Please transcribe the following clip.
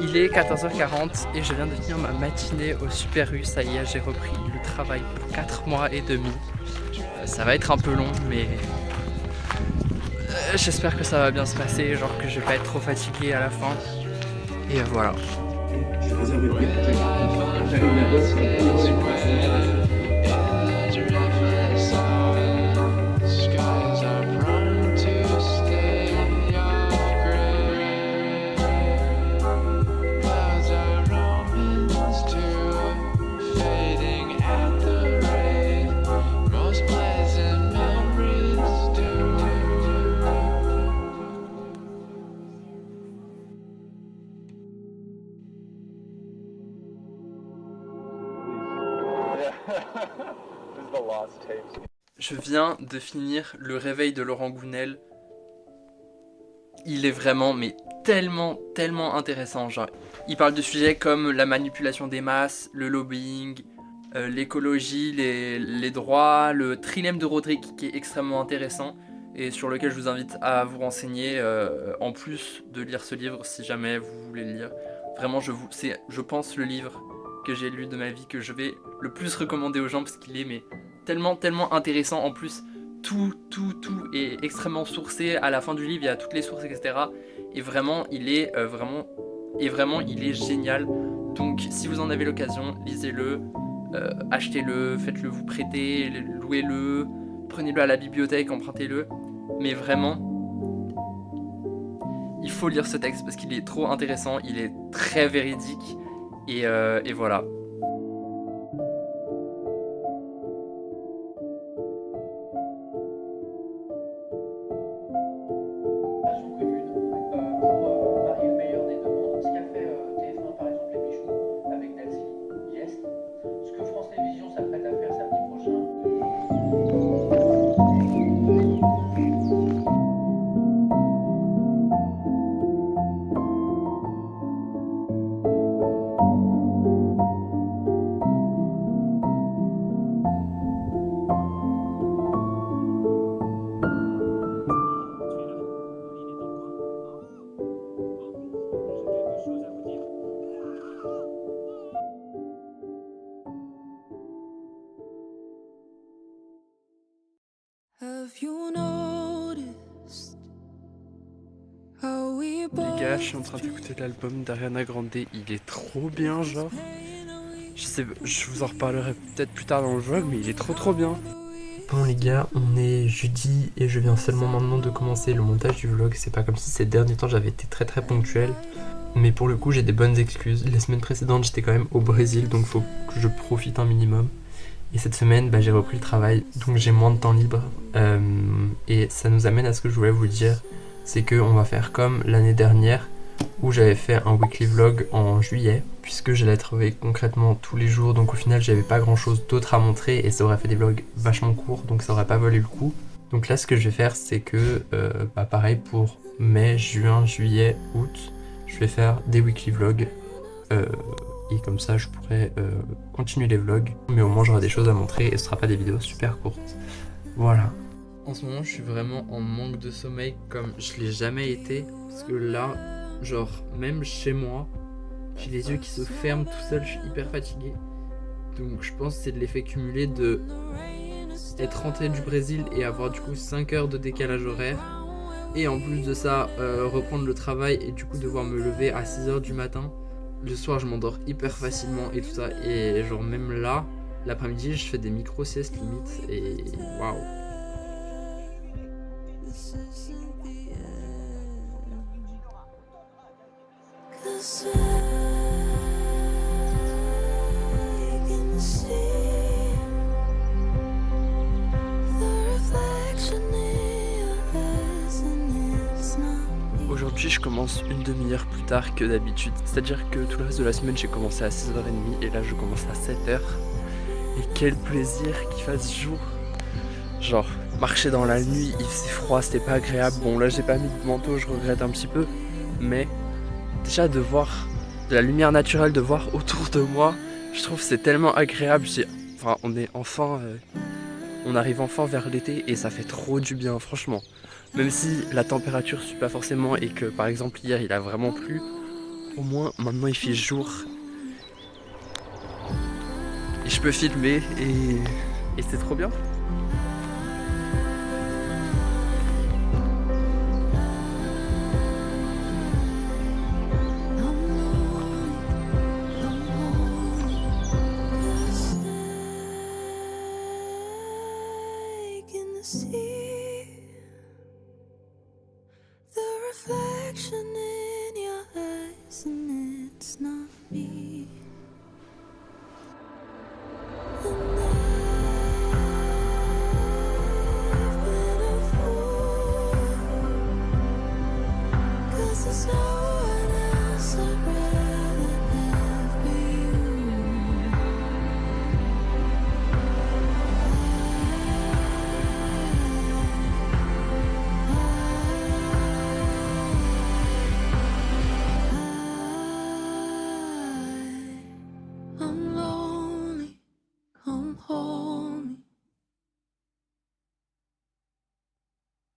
Il est 14h40 et je viens de finir ma matinée au Super U. Ça y est, j'ai repris le travail pour 4 mois et demi. Ça va être un peu long, mais j'espère que ça va bien se passer, genre que je vais pas être trop fatigué à la fin. Et voilà. Je réserve le prix. J'arrive là-bas. Je viens de finir Le Réveil de Laurent Gounel. Il est vraiment, mais tellement intéressant. Genre, il parle de sujets comme la manipulation des masses, le lobbying, l'écologie, les droits, le trilemme de Roderick qui est extrêmement intéressant et sur lequel je vous invite à vous renseigner en plus de lire ce livre si jamais vous voulez le lire. Vraiment, c'est, je pense, le livre que j'ai lu de ma vie que je vais le plus recommander aux gens parce qu'il est mais tellement intéressant. En plus, tout est extrêmement sourcé. À la fin du livre, il y a toutes les sources, etc. Et vraiment, il est il est génial. Donc, si vous en avez l'occasion, lisez-le, achetez-le, faites-le vous prêter, louez-le, prenez-le à la bibliothèque, empruntez-le. Mais vraiment, il faut lire ce texte parce qu'il est trop intéressant, il est très véridique. Et voilà. Les gars, je suis en train d'écouter l'album d'Ariana Grande, il est trop bien, genre. Je vous en reparlerai peut-être plus tard dans le vlog, mais il est trop bien. Bon les gars, on est jeudi et je viens seulement maintenant de commencer le montage du vlog. C'est pas comme si ces derniers temps j'avais été très ponctuel. Mais pour le coup j'ai des bonnes excuses. Les semaines précédentes j'étais quand même au Brésil, donc faut que je profite un minimum. Et cette semaine j'ai repris le travail, donc j'ai moins de temps libre. Et ça nous amène à ce que je voulais vous dire. C'est qu'on va faire comme l'année dernière où j'avais fait un weekly vlog en juillet, puisque j'allais travailler concrètement tous les jours, donc au final j'avais pas grand chose d'autre à montrer et ça aurait fait des vlogs vachement courts, donc ça aurait pas valu le coup. Donc là ce que je vais faire c'est que pareil pour mai, juin, juillet, août, je vais faire des weekly vlogs et comme ça je pourrais continuer les vlogs, mais au moins j'aurai des choses à montrer et ce sera pas des vidéos super courtes. Voilà. En ce moment je suis vraiment en manque de sommeil comme je l'ai jamais été, parce que là genre même chez moi j'ai les yeux qui se ferment tout seul, je suis hyper fatigué. Donc je pense que c'est de l'effet cumulé de être rentré du Brésil et avoir du coup 5 heures de décalage horaire. Et en plus de ça, reprendre le travail et du coup devoir me lever à 6 heures du matin. Le soir je m'endors hyper facilement et tout ça. Et genre même là, l'après-midi je fais des micro-siestes limite et waouh. Aujourd'hui je commence une demi-heure plus tard que d'habitude, c'est-à-dire que tout le reste de la semaine j'ai commencé à 6h30 et là je commence à 7h. Et quel plaisir qu'il fasse jour. Genre marcher dans la nuit, il faisait froid, c'était pas agréable. Bon là j'ai pas mis de manteau, je regrette un petit peu, mais déjà de voir de la lumière naturelle, de voir autour de moi, je trouve que c'est tellement agréable. Enfin on est enfin on arrive enfin vers l'été et ça fait trop du bien franchement. Même si la température suit pas forcément et que par exemple hier il a vraiment plu, Au moins, maintenant il fait jour. Et je peux filmer et c'est trop bien.